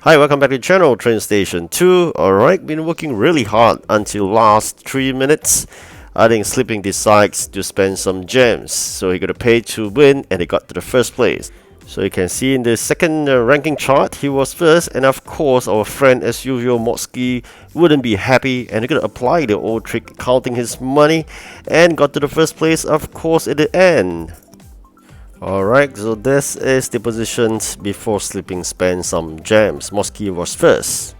Hi, welcome back to the channel, TrainStation 2. Alright, been working really hard until last 3 minutes. I think Sleeping decides to spend some gems, so he got to pay to win and he got to the first place. So you can see in the second ranking chart, he was first, and of course our friend as usual Motsky wouldn't be happy and he gonna apply the old trick counting his money and got to the first place of course at the end. Alright, so this is the positions before Sleeping spent some gems. Motsky was first.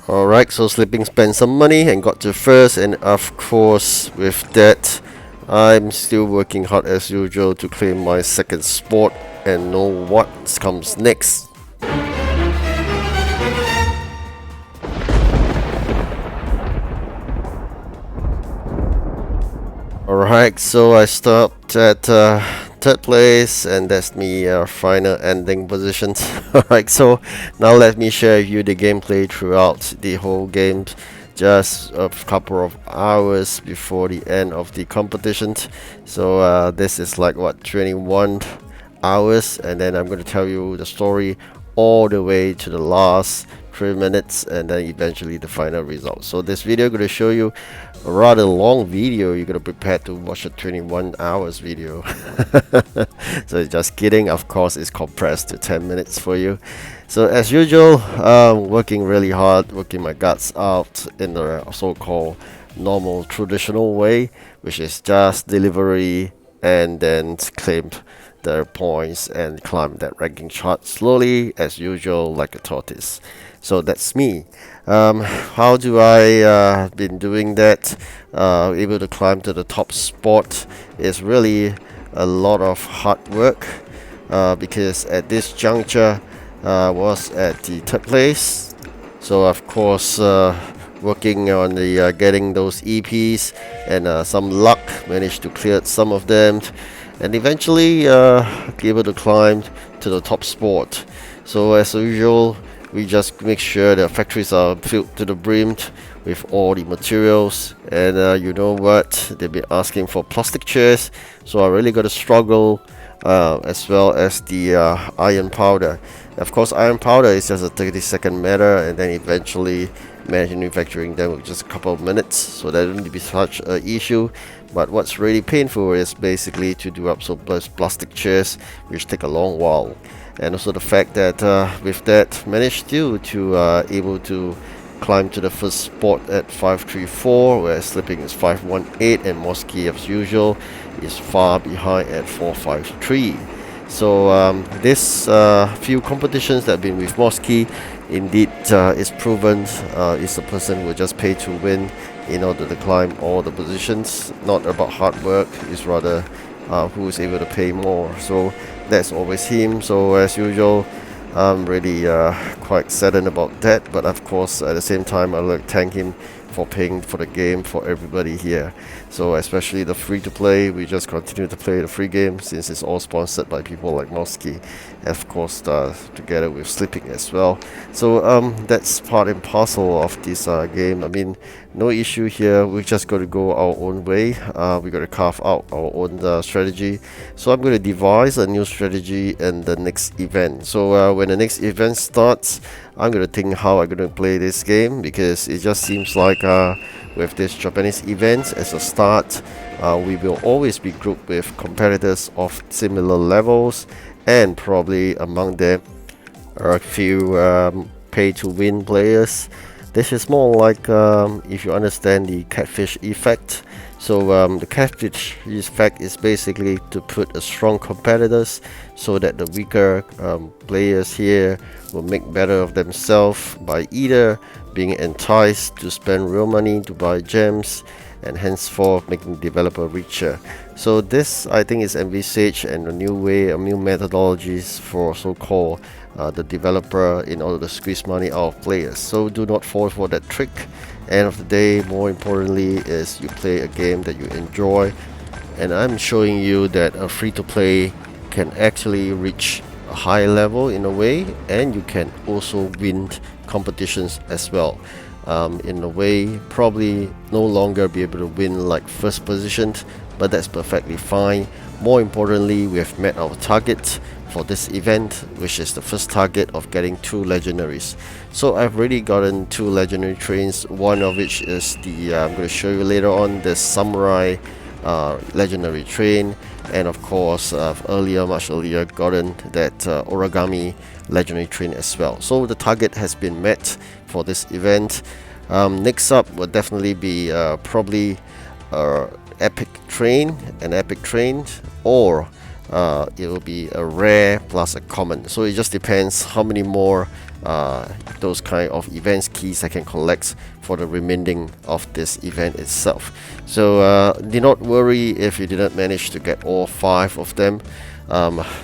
Alright, so Sleeping spent some money and got to first, and of course with that I'm still working hard as usual to claim my second spot and know what comes next. Alright, so I stopped at third place, and that's me final ending positions. Alright, so now let me share with you the gameplay throughout the whole game, just a couple of hours before the end of the competition. So this is like what, 21 hours, and then I'm going to tell you the story all the way to the last 3 minutes and then eventually the final result. So this video going to show you a rather long video. You're going to prepare to watch a 21 hours video. So just kidding, of course it's compressed to 10 minutes for you. So as usual, working really hard, working my guts out in the so-called normal traditional way, which is just delivery and then claim their points and climb that ranking chart slowly as usual like a tortoise. So that's me. How do I been doing that? Able to climb to the top spot is really a lot of hard work, because at this juncture was at the third place. So of course working on the getting those EPs and some luck, managed to clear some of them and eventually be able to climb to the top spot. So as usual, we just make sure the factories are filled to the brim with all the materials, and you know what, they've been asking for plastic chairs, so I really got to struggle, as well as the iron powder. Of course, iron powder is just a 30-second matter, and then eventually manufacturing them with just a couple of minutes, so that wouldn't be such an issue. But what's really painful is basically to do up so plastic chairs, which take a long while, and also the fact that with that managed still to able to climb to the first spot at 534, where Sleeping is 518 and Motsky as usual is far behind at 453. So this few competitions that have been with Motsky, indeed is proven is a person who just pay to win in order to climb all the positions. Not about hard work, it's rather who is able to pay more. So that's always him. So as usual, I'm really quite saddened about that, but of course at the same time I like thank him for paying for the game for everybody here. So especially the free to play, we just continue to play the free game since it's all sponsored by people like Motsky, and of course together with Sleeping as well. So that's part and parcel of this game. I mean, no issue here, we just got to go our own way. We got to carve out our own strategy. So I'm going to devise a new strategy in the next event. So when the next event starts, I'm going to think how I'm going to play this game, because it just seems like with this Japanese event as a start, we will always be grouped with competitors of similar levels, and probably among them are a few pay to win players. This is more like, if you understand the catfish effect. So the catfish effect is basically to put a strong competitors so that the weaker players here will make better of themselves by either being enticed to spend real money to buy gems, and henceforth making developer richer. So this I think is envisaged and a new way, a new methodologies for so-called the developer in order to squeeze money out of players. So do not fall for that trick. End of the day, more importantly is you play a game that you enjoy, and I'm showing you that a free-to-play can actually reach a high level in a way, and you can also win competitions as well. in a way, probably no longer be able to win like first position, but that's perfectly fine. More importantly, we have met our target for this event, which is the first target of getting 2 legendaries. So I've already gotten 2 legendary trains, one of which is the I'm going to show you later on, the samurai legendary train, and of course much earlier gotten that origami legendary train as well. So the target has been met for this event. Next up will definitely be probably epic train, an epic train, or it will be a rare plus a common. So it just depends how many more those kind of events keys I can collect for the remaining of this event itself. So do not worry if you didn't manage to get all 5 of them.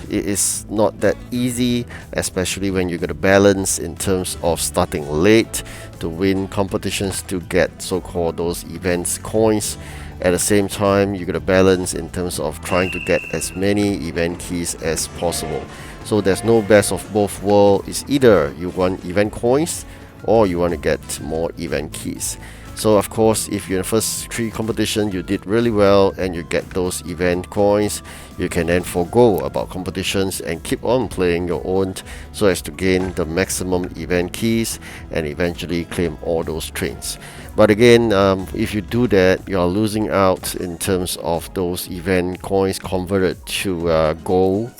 It is not that easy, especially when you're going to balance in terms of starting late to win competitions to get so-called those events coins. At the same time, you're going to balance in terms of trying to get as many event keys as possible. So there's no best of both worlds. It's either you want event coins or you want to get more event keys. So of course, if you're in the first 3 competitions, you did really well and you get those event coins, you can then forego about competitions and keep on playing your own so as to gain the maximum event keys and eventually claim all those trains. But again, if you do that, you are losing out in terms of those event coins converted to gold.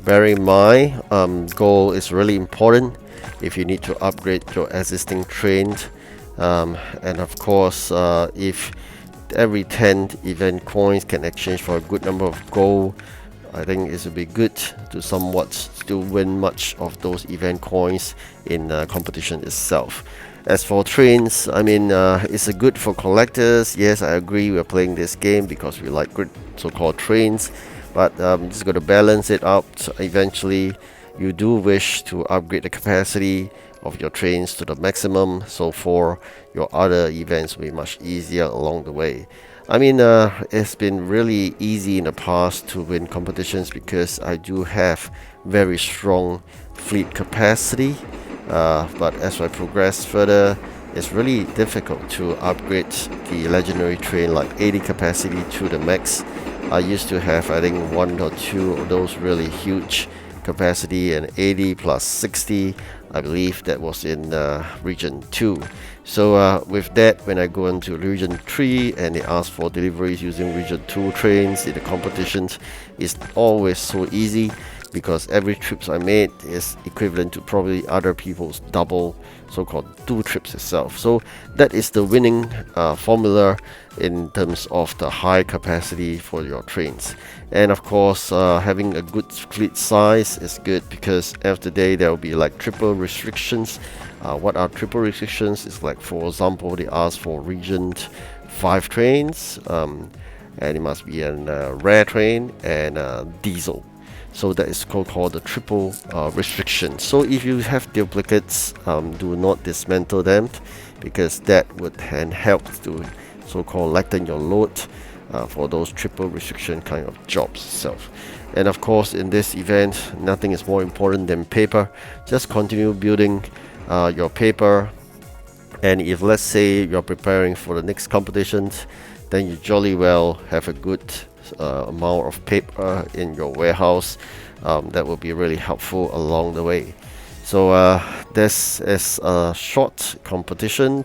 Bear in mind, gold is really important if you need to upgrade your existing train. And of course, if every 10 event coins can exchange for a good number of gold, I think it would be good to somewhat still win much of those event coins in competition itself. As for trains, I mean, it's a good for collectors. Yes, I agree, we're playing this game because we like good so-called trains, but just got to balance it out. Eventually, you do wish to upgrade the capacity of your trains to the maximum, so for your other events will be much easier along the way. I mean, it's been really easy in the past to win competitions because I do have very strong fleet capacity, but as I progress further, it's really difficult to upgrade the legendary train like 80 capacity to the max. I used to have, I think, 1 or 2 of those really huge capacity, and 80 plus 60, I believe that was in region 2. So with that, when I go into region 3 and they ask for deliveries using region 2 trains in the competitions, it's always so easy because every trips I made is equivalent to probably other people's double so-called 2 trips itself. So that is the winning formula in terms of the high capacity for your trains. And of course, having a good fleet size is good because end of the day there will be like triple restrictions. What are triple restrictions? It's like, for example, they ask for region 5 trains, and it must be a rare train and diesel. So that is called the triple restriction. So if you have duplicates, do not dismantle them because that would help to so-called lighten your load for those triple restriction kind of jobs itself. And of course, in this event, nothing is more important than paper. Just continue building your paper, and if let's say you're preparing for the next competitions, then you jolly well have a good amount of paper in your warehouse. That will be really helpful along the way. So this is a short competition,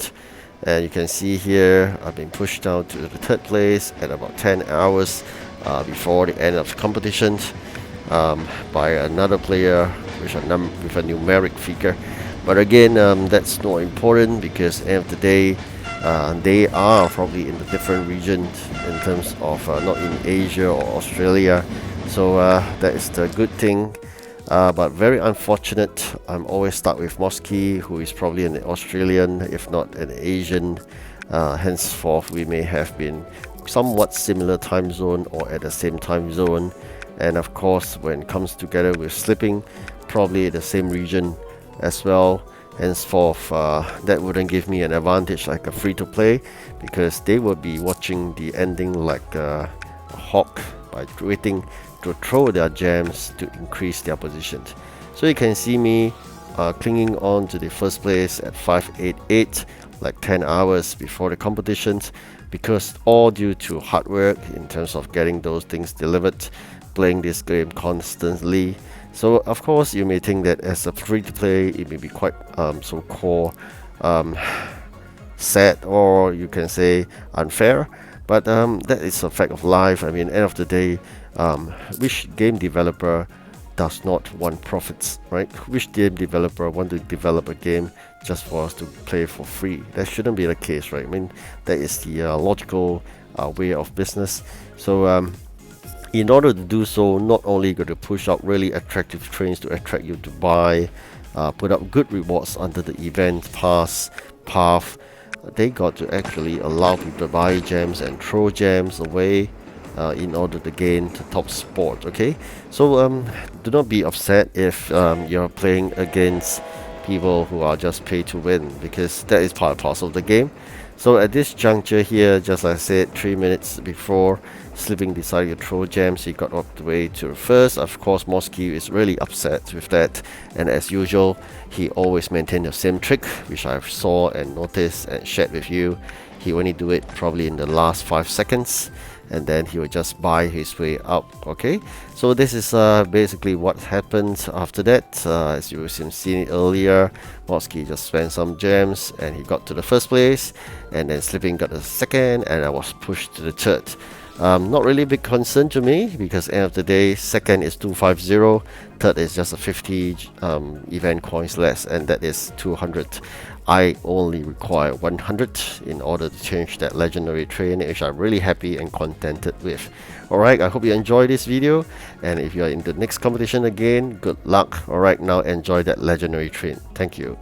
and you can see here I've been pushed down to the 3rd place at about 10 hours before the end of the competition by another player with a numeric figure. But again, that's not important because end of the day they are probably in the different regions in terms of not in Asia or Australia. So that is the good thing. But very unfortunate, I'm always stuck with Mosky, who is probably an Australian, if not an Asian. Henceforth, we may have been somewhat similar time zone or at the same time zone. And of course, when it comes together with slipping, probably the same region as well. Henceforth, that wouldn't give me an advantage like a free-to-play because they would be watching the ending like a hawk by waiting to throw their gems to increase their position. So you can see me clinging on to the first place at 588, like 10 hours before the competitions, because all due to hard work in terms of getting those things delivered, playing this game constantly. So of course you may think that as a free to play it may be quite so core sad, or you can say unfair, but that is a fact of life. I mean, end of the day, which game developer does not want profits, right? Which game developer want to develop a game just for us to play for free? That shouldn't be the case, right? I mean, that is the logical way of business. So in order to do so, not only got to push out really attractive trains to attract you to buy, put up good rewards under the event path, they got to actually allow people to buy gems and throw gems away in order to gain the top spot. Okay, so do not be upset if you're playing against people who are just pay to win, because that is part and parcel of the game. So at this juncture here, just like I said, 3 minutes before, Slipping decided to throw gems. He got all the way to first. Of course, Mosky is really upset with that, and as usual, he always maintained the same trick, which I saw and noticed and shared with you. He only do it probably in the last 5 seconds, and then he will just buy his way up. Okay, so this is basically what happened after that. As you have seen it earlier, Mosky just spent some gems and he got to the first place, and then Slipping got the second, and I was pushed to the third. Not really a big concern to me, because end of the day, second is 250, third is just a 50 event coins less, and that is 200. I only require 100 in order to change that legendary train, which I'm really happy and contented with. Alright, I hope you enjoy this video, and if you're in the next competition again, good luck. Alright, now enjoy that legendary train. Thank you.